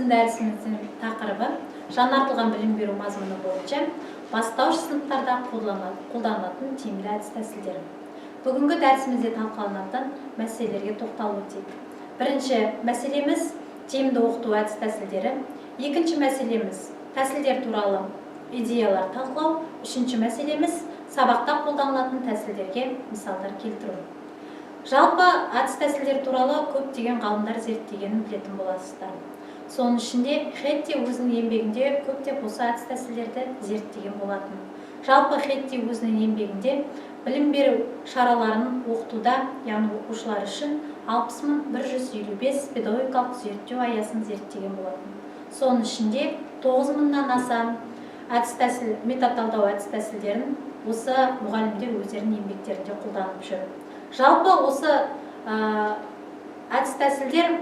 Біздің дәрісіміздің тақырыбы жаңартылған білім беру мазмұны бойынша бастауыш сыныптарда қолданылатын тиімді әдіс-тәсілдер. Бүгінгі дәрісімізде талқыланатын мәселелерге тоқталып өтейік. Бірінші мәселеміз тиімді оқыту әдіс-тәсілдері. Екінші мәселеміз тәсілдер туралы идеялар талқылау. Үшінші мәселеміз сабақта қолданылатын тәсілдерге мысалдар келтіру. Жалпы әдіс-тәсілдер туралы көптеген ғалымдар зерттегенін білетін боласыздар. Соның ішінде Хетти өзінің еңбегінде көптеп осы әдіс-тәсілдерді зерттеген болатын. Жалпы Хетти өзінің еңбегінде білім беру шараларын оқытуда, яғни оқушылар үшін 60.155 педагогикалық зерттеу аясын зерттеген болатын. Соның ішінде 9000-нан аса әдіс-тәсіл, метод талдау әдіс-тәсілдерін осы мұғалімдер өздерінің еңбектерінде қолданып жүр. Жалпы осы әдіс-тәсілдер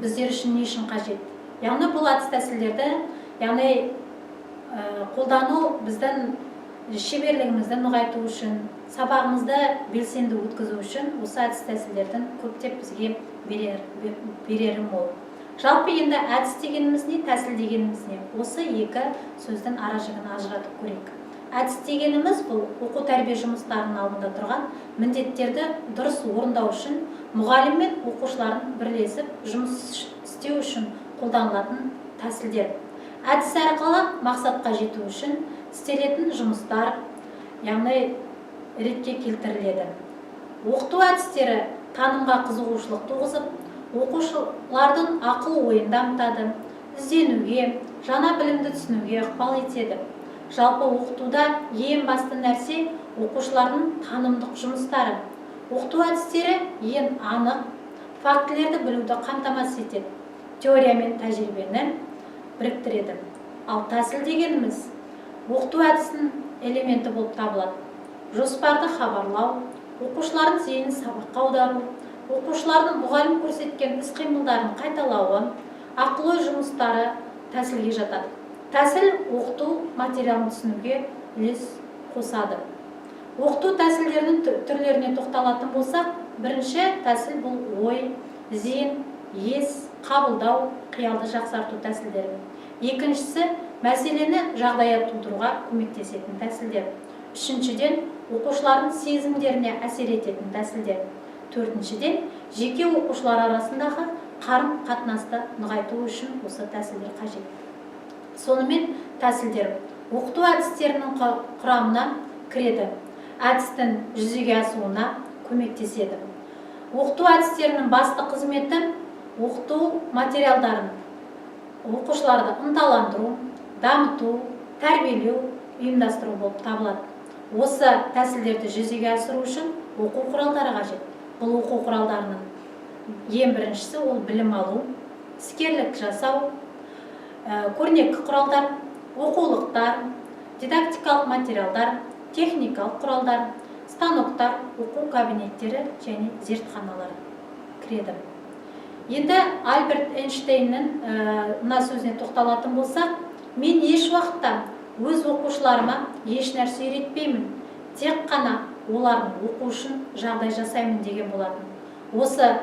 біздер үшін не үшін қажет? Яғни бұл әдіс-тәсілдерді, қолдану біздің шеберлігімізді нығайту үшін, сабағымызды белсенді өткізу үшін осы әдіс-тәсілдердің көптеп бізге берері мол. Жалпы енді әдіс дегеніміз не, тәсіл дегеніміз не? Осы екі сөздің ара-жігін ажыратып көрейік. Әдіс дегеніміз бұл оқу тәрбие жұмыстарының алдында тұрған міндеттерді дұрыс орындау үшін мұғалім мен оқушылардың бірлесіп жұмыс істеу үшін қолданылатын тәсілдер. Әдіс арқылы мақсатқа жету үшін істелетін жұмыстар, яғни ретке келтіріледі. Оқыту әдістері танымға қызығушылық туғызып, оқушылардың ақыл-ойын дамытады, ізденуге, жаңа білімді түсінуге ықпал етеді. Жалпы оқытуда ең басты нәрсе оқушылардың танымдық жұмыстары. Оқыту әдістері ең анық фактілерді білуді қамтамасыз етеді, теория мен тәжірибені біріктіреді. Ал тәсіл дегеніміз оқыту әдісінің элементі болып табылады. Жоспарды хабарлау, оқушылардың зейінін сабаққа аудару, оқушылардың мұғалім көрсеткен іс-қимылдарын қайталауы, ақыл-ой жұмыстары тәсілге жатады. Тәсіл оқыту материалын түсінуге үлес қосады. Оқыту тәсілдерінің түрлеріне тоқталатын болсақ, бірінші тәсіл бұл ой, зейін, ес, қабылдау, қиялды жақсарту тәсілдері. Екіншісі мәселені жағдайда тудыруға көмектесетін тәсілдер. Үшіншіден оқушылардың сезімдеріне әсер ететін тәсілдер. Төртіншіден жеке оқушылар арасындағы қарым-қатынасты нығайту үшін осы тәсілдер қажет. Сонымен тәсілдер оқыту әдістерінің құрамына кіреді, әдістің жүзеге асуына көмектеседі. Оқыту әдістерінің басты қызметі оқыту материалдарын оқушыларды ынталандыру, дамыту, тәрбиелеу, ұйымдастыру болып табылады. Осы тәсілдерді жүзеге асыру үшін оқу құралдары қажет. Бұл оқу құралдарының ең біріншісі ол білім алу, іскерлік жасау, көрнекі құралдар, оқулықтар, дидактикалық материалдар, техникалық құралдар, станоктар, оқу кабинеттері және зертханалар кіреді. Енді Альберт Эйнштейннің мына сөзіне тоқталатын болсақ, мен еш уақытта өз оқушыларыма еш нәрсе үйретпеймін, тек қана олардың оқу үшін жағдай жасаймын деген болатын. Осы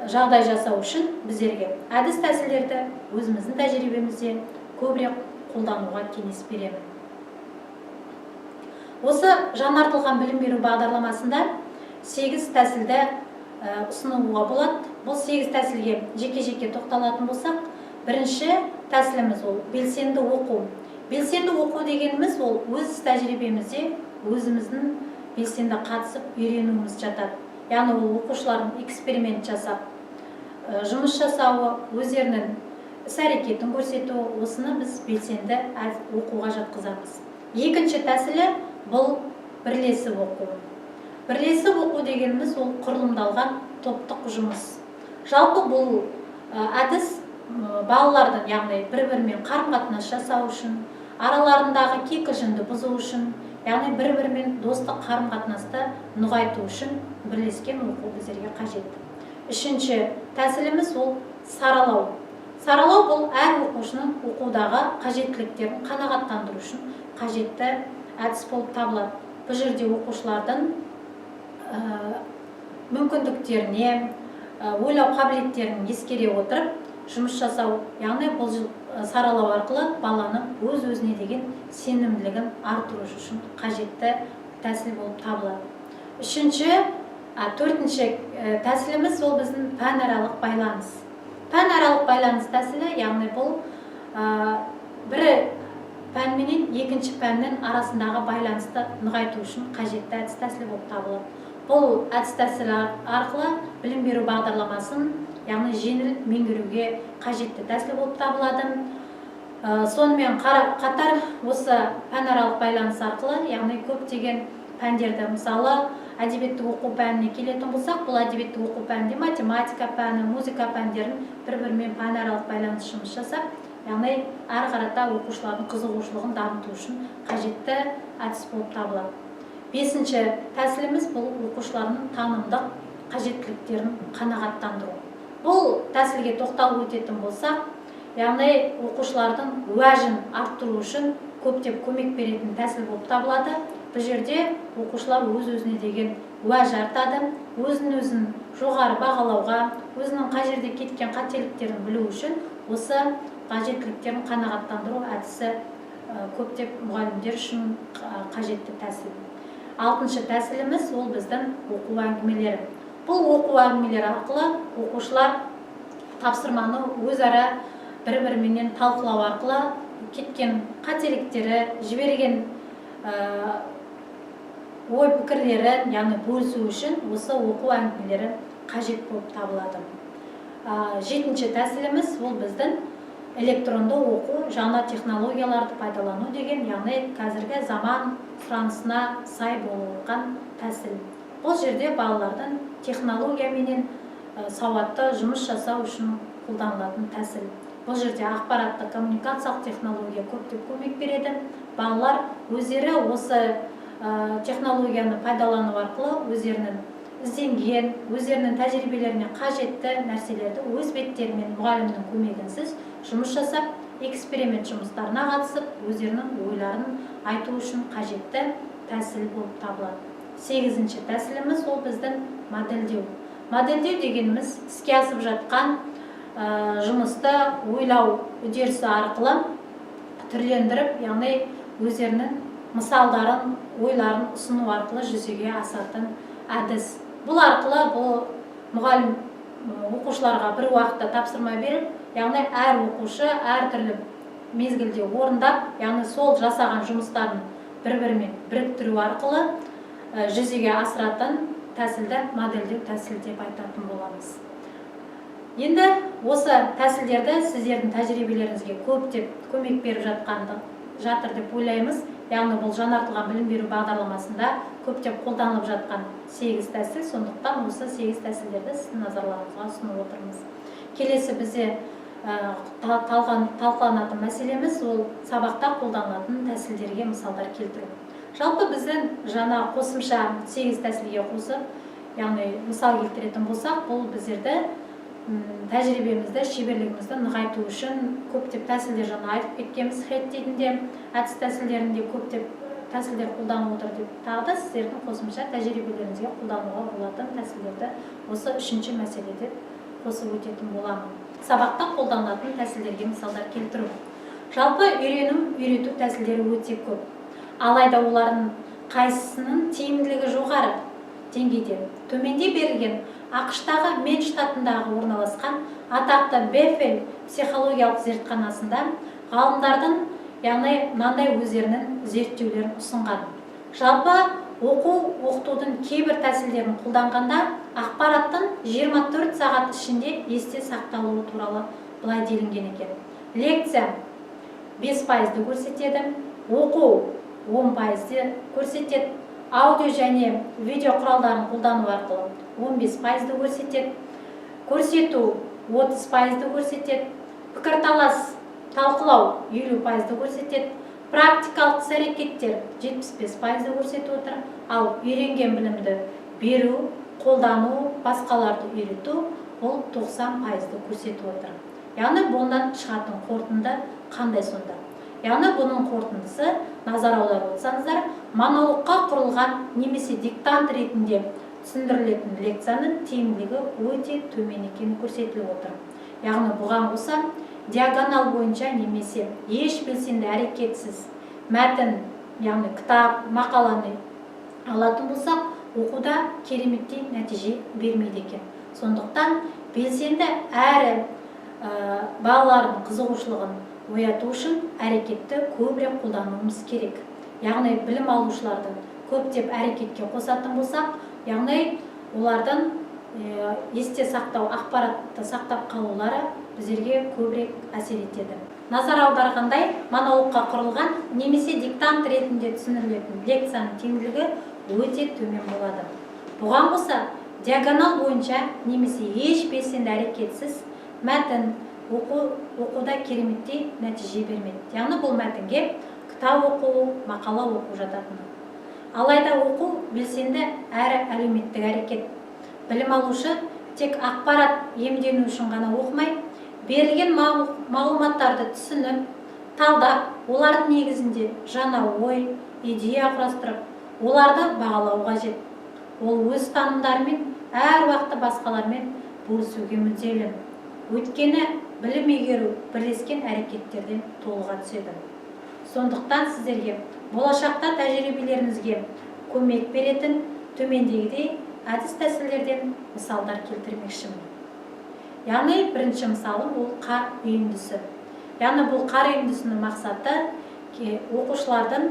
жағдай жасау үшін біздерге әдіс-тәсілдерді өзіміздің тәжірибемізде көбірек қолдануға кеңес беремін. Осы жаңартылған білім беру бағдарламасында 8 тәсілді ұсынуға болады. Бұл 8 тәсілге жеке-жеке тоқталатын болсақ, бірінші тәсіліміз ол белсенді оқу. Белсенді оқу дегеніміз ол өз тәжірибемізде өзіміздің белсенді қатысып үйренуіміз жатады. Яғни ол оқушылардың эксперимент жасап, жұмыс жасауы, өздерінің іс-әрекетін көрсету, осыны біз белсенді оқуға жатқызамыз. Екінші тәсілі бұл бірлесіп оқу. Бірлесіп оқу дегеніміз ол құрылымдалған топтық жұмыс. Жалпы бұл әдіс балалардың, яғни бір-бірімен қарым-қатынас жасау үшін, араларындағы кикілжіңді бұзу үшін, яғни бір-бірімен достық қарым-қатынасты нығайту үшін бірлескен оқу біздерге қажет. Үшінші тәсіліміз ол саралау. Саралау бұл әр оқушының оқудағы қажеттіліктерін қанағаттандыру үшін қажетті әдіс болып табылады. Бұл жерде оқушылардың мүмкіндіктеріне, ойлау қабілеттерін ескере отырып, жұмыс жасау, яғни бұл саралау арқылы баланың өз-өзіне деген сенімділігін арттыру үшін қажетті тәсіл болып табылады. Төртінші тәсіліміз ол біздің пәнаралық байланыс. Пәнаралық байланыс тәсілі, яғни бұл бір пән менен екінші пәннің арасындағы байланысты нығайту үшін қажетті әдіс тәсіл болып табылады. Бұл әдіс тәсіл арқылы білім беру бағдарламасын, яғни жеңіл меңгеруге қажетті тәсіл болып табылады. Сонымен қатар осы пәнаралық байланыс арқылы, яғни көптеген пәндерді, мысалы әдебиеттік оқу пәніне келетін болсақ, бұл әдебиеттік оқу пәнінде математика пәні, музыка пәндерін бір-бірімен пәнаралық байланыс жұмыс жасап, яғни әрі қарата оқушылардың қызығушылығын дамыту үшін қажетті әдіс болып табылады. Бесінші тәсіліміз бұл оқушылардың танымдық қажеттіліктерін қанағаттандыру. Бұл тәсілге тоқталып өтетін болсақ, яғни оқушылардың уәжін арттыру үшін көптеп көмек беретін тәсіл болып табылады. Бұл жерде оқушылар өз-өзіне деген уәж артады, өзін-өзін жоғары бағалауға, өзінің қай жерде кеткен қателіктерін білу үшін осы қажеттіліктерін қанағаттандыру әдісі көптеп мұғалімдер үшін қажетті тәсіл. Алтыншы тәсіліміз ол біздің оқу әңгімелері. Бұл оқу әңгімелері арқылы оқушылар тапсырманы өзара бір-бірімен талқылау арқылы кеткен қателіктері, жіберген ой пікірлерін, яғни бөлісу үшін осы оқу әңгімелері қажет болып табылады. Жетінші тәсіліміз ол біздің электронды оқу, жаңа технологияларды пайдалану деген, яғни қазіргі заман сұранысына сай болған тәсіл. Бұл жерде балалардың технологияменен сауатты жұмыс жасау үшін қолданылатын тәсіл. Бұл жерде ақпаратты коммуникациялық технология көптеп көмек береді. Балалар өздері осы технологияны пайдалану арқылы өздерінің ізденген, өздерінің тәжірибелеріне қажетті нәрселерді өз беттерімен мұғалімнің көмегінсіз жұмыс жасап, эксперимент жұмыстарына қатысып, өздерінің ойларын айту үшін қажетті тәсіл болып табылады. Сегізінші тәсіліміз ол біздің модельдеу. Модельдеу дегеніміз іске асып жатқан жұмысты ойлау үдерісі арқылы түрлендіріп, яғни өздерінің мысалдарын, ойларын ұсыну арқылы жүзеге асатын әдіс. Бұл арқылы мұғалім оқушыларға бір уақытта тапсырма беріп, яғни әр оқушы әртүрлі мезгілде орындап, яғни сол жасаған жұмыстарын бір-бірімен біріктіру арқылы жүзеге асыратын тәсілді модельдеу тәсіл деп айтатын боламыз. Енді осы тәсілдерді сіздердің тәжірибелеріңізге көптеп көмек беріп жатыр деп ойлаймыз. Яғни бұл жаңартылған білім беру бағдарламасында көптеп қолданылып жатқан 8 тәсіл, сондықтан осы 8 тәсілдерді сіздің назарларыңызға ұсынып отырмыз. Келесі бізде талқыланатын мәселеміз ол сабақта қолданылатын тәсілдерге мысалдар келтіру. Жалпы біздің жаңа қосымша 8 тәсілге қосып, яғни мысал келтіретін болсақ, бұл біздерді тәжірибемізді, шеберлігімізді нығайту үшін көптеп тәсілдер жаңа айтып кеткенбіз, хеттейтінде әдіс тәсілдерінде көптеп тәсілдер қолданып отыр деп тағы да сіздердің қосымша тәжірибелеріңізге қолдануға болатын тәсілдерді осы үшінші мәселеде қосып өтетін боламын. Сабақта қолданылатын тәсілдерге мысалдар келтіру. Жалпы үйрету тәсілдері өте көп. Алайда олардың қайсысының тиімділігі жоғары деңгейде. Төменде берілген ақш-тағы Мен штатындағы орналасқан атақты Беффел психологиялық зертханасында ғалымдардың, яғни мынандай өздерінің зерттеулерін ұсынған. Жалпы оқытудың кейбір тәсілдерін қолданғанда ақпараттың 24 сағат ішінде есте сақталуы туралы былай делінген екен. Лекция 5% көрсетеді, оқу 10% көрсетеді, аудио және видео құралдарын қолдану арқылы 15% көрсетеді, көрсету 30% көрсетеді, пікірталас талқылау 50% көрсетеді, практикалық іс-әрекеттер 75% көрсетіп отыр, ал үйренген білімді беру, қолдану, басқаларды үйрету бұл 90% көрсетіп отыр. Яғни бұндан шығатын қорытынды қандай сонда? Яғни бұның қорытындысы, назар аударып отырсаңыздар, монологқа құрылған немесе диктант ретінде түсіндірілетін лекцияның тиімділігі өте төмен екені көрсетіліп отыр. яғни бұған қоса диагонал бойынша немесе еш белсенді әрекетсіз мәтін, яғни кітап, мақаланы алатын болсақ, оқуда кереметтей нәтиже бермейді екен. Сондықтан белсенді әрі балалардың қызығушылығын ояту үшін әрекетті көбірек қолдануымыз керек. Яғни білім алушыларды көптеп әрекетке қосатын болсақ, яғни олардың есте сақтау, ақпаратты сақтап қалулары біздерге көбірек әсер етеді. Назар аударғандай, монологқа құрылған немесе диктант ретінде түсіндірілетін лекцияның тиімділігі өте төмен болады. Бұған қоса диагонал бойынша немесе еш белсенді әрекетсіз мәтін оқуда кереметтей нәтиже бермейді. Яғни бұл мәтінге кітап оқу, мақала оқу жататын. Алайда оқу белсенді әрі әлеуметтік әрекет. Білім алушы тек ақпарат иемдену үшін ғана оқымай, берілген мағлұматтарды түсініп, талдап, олардың негізінде жаңа ой, идея құрастырып, оларды бағалау қажет. Ол өз ұстанымдарымен әр уақытта басқалармен бөлісуге мүдделі. Өйткені білім игеру бірлескен әрекеттерден толыға түседі. Сондықтан сіздерге болашақта тәжірибелеріңізге көмек беретін төмендегідей әдіс тәсілдерден мысалдар келтірмекшімін. Яғни бірінші мысалым ол қар үйіндісі. Яғни бұл қар үйіндісінің мақсаты оқушылардың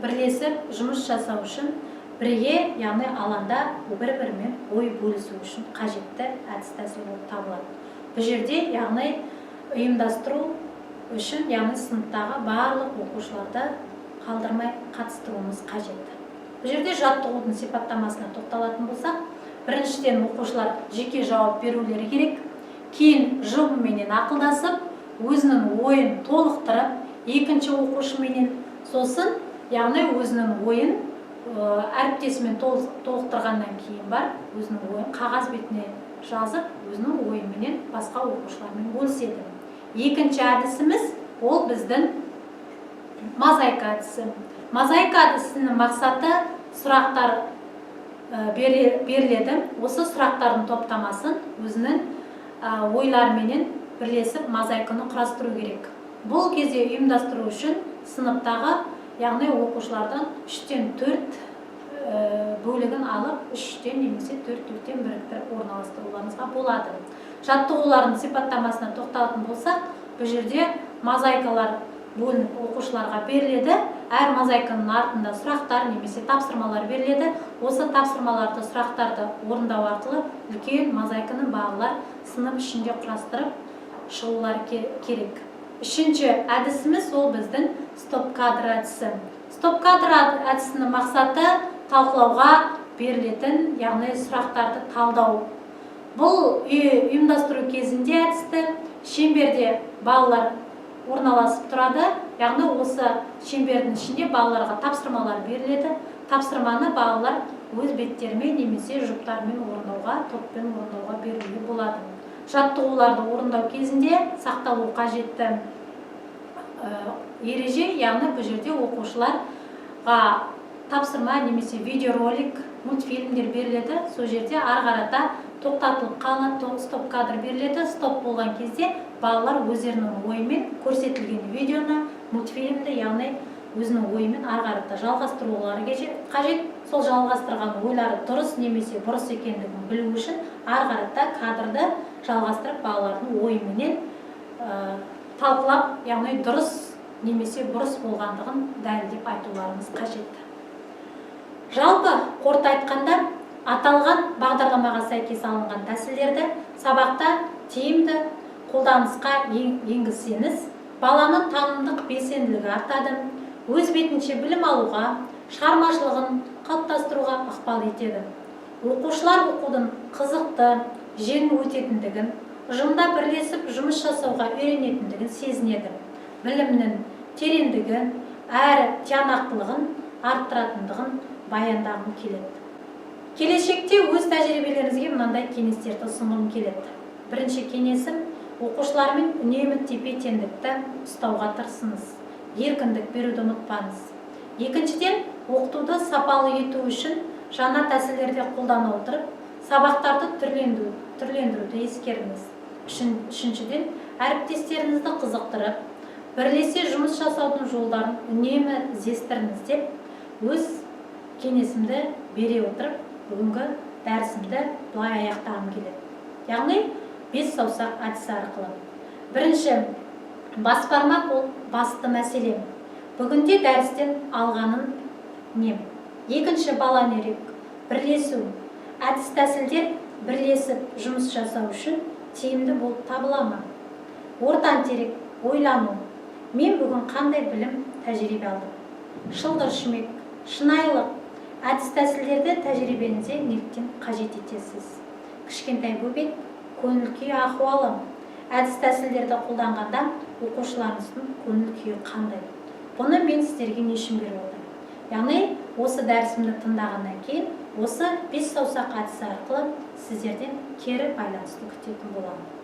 бірлесіп жұмыс жасау үшін бірге, яғни алаңда бір-бірімен ой бөлісу үшін қажетті әдіс тәсіл болып табылады. Бұл жерде яғни ұйымдастыру үшін, яғни сыныптағы барлық оқушыларды қалдырмай қатыстыруымыз қажет. Бұл жерде жаттығудың сипаттамасына тоқталатын болсақ, біріншіден оқушылар жеке жауап берулері керек, кейін жұбыменен ақылдасып, өзінің ойын толықтырып, екінші оқушыменен сосын, яғни өзінің ойын әріптесімен толықтырғаннан кейін бар, өзінің ойын қағаз бетіне жазып, өзінің ойыменен басқа оқушылармен бөліседі. Екінші әдісіміз ол біздің мозаика әдісі. Мозаика әдісінің мақсаты сұрақтар беріледі. Осы сұрақтардың топтамасын өзінің ойларменен бірлесіп мозаиканы құрастыру керек. Бұл кезде ұйымдастыру үшін сыныптағы, яғни оқушылардан 3-тен 4 бөлігін алып, 3-тен немесе 4-4-тен біріктіріп орналастыруларыңызға болады. Жаттығулардың сипаттамасына тоқталатын болсақ, бұл жерде мозаикалар бөлініп оқушыларға беріледі. Әр мозаиканың артында сұрақтар немесе тапсырмалар беріледі. Осы тапсырмаларды, сұрақтарды орындау арқылы үлкен мозаиканы балалар сынып ішінде құрастырып шығулары керек. Үшінші әдісіміз ол біздің стоп-кадр әдісі. Стоп-кадр әдісінің мақсаты талқылауға берілетін, яғни сұрақтарды талдау. Бұл ұйымдастыру кезінде әдісті шеңберде балалар орналасып тұрады. Яғни осы шеңбердің ішінде балаларға тапсырмалар беріледі. Тапсырманы балалар өз беттерімен немесе жұптармен орындауға, топпен орындауға беруге болады. Жаттығуларды орындау кезінде сақталу қажетті ереже, яғни бұл жерде оқушыларға тапсырма немесе видеоролик, мультфильмдер беріледі. Сол жерде ары-қарата тоқтатылып қалады, стоп-кадр беріледі. Стоп болған кезде балалар өздерінің ойымен көрсетілген видеоны, мультфильмді, яғни өзінің ойымен ары-қарата жалғастырулары қажет. Сол жалғастырған ойлары дұрыс немесе бұрыс екендігін білу үшін ары-қарата кадрды жалғастырып балалардың ойыменен талқылап, яғни дұрыс немесе бұрыс болғандығын дәлелдеп айтуларыңыз қажет. Жалпы қорыта айтқанда, аталған бағдарламаға сәйкес алынған тәсілдерді сабақта тиімді қолданысқа енгізсеңіз, баланың танымдық белсенділігі артады, өз бетінше білім алуға, шығармашылығын қалыптастыруға ықпал етеді. Оқушылар оқудың қызықты, жеңіл өтетіндігін, ұжымда бірлесіп жұмыс жасауға үйренетіндігін сезінеді. Білімнің тереңдігін әрі тиянақтылығын арттыратындығын баяндағым келеді. Келешекте өз тәжірибелеріңізге мынандай кеңестерді ұсынғым келеді. Бірінші кеңесім, оқушылармен үнемі тепе-теңдікті ұстауға тырысыңыз. Еркіндік беруді ұмытпаңыз. Екіншіден, оқытуды сапалы ету үшін жаңа тәсілдерді қолдана отырып, сабақтарды түрлендіруді ескеріңіз. Үшіншіден, әріптестеріңізді қызықтырып, бірлесе жұмыс жасаудың жолдарын үнемі іздестіріңіз деп өз кеңесімді бере отырып, бүгінгі дәрісімді былай аяқтағым келеді. Яғни 5 саусақ әдісі арқылы. Бірінші, бас бармақ ол басты мәселе. Бүгінде дәрістен алғаным нем? Екінші, балан ерек, бірлесу. Әдіс тәсілдер бірлесіп жұмыс жасау үшін тиімді болып табыла ма? Ортан терек, ойлану. Мен бүгін қандай білім тәжірибе алдым? Шылдыр шүмек, шынайылық. Әдіс тәсілдерді тәжірибеңізде неліктен қажет етесіз? Кішкентай бөбек, көңіл күй ахуалы. Әдіс тәсілдерді қолданғанда оқушыларыңыздың көңіл күйі қандай? Бұны мен сіздерге не үшін беріп отырмын? Яғни, осы дәрісімді тыңдағаннан кейін, осы 5 саусақ әдісі арқылы сіздерден кері байланысты күтетін боламын.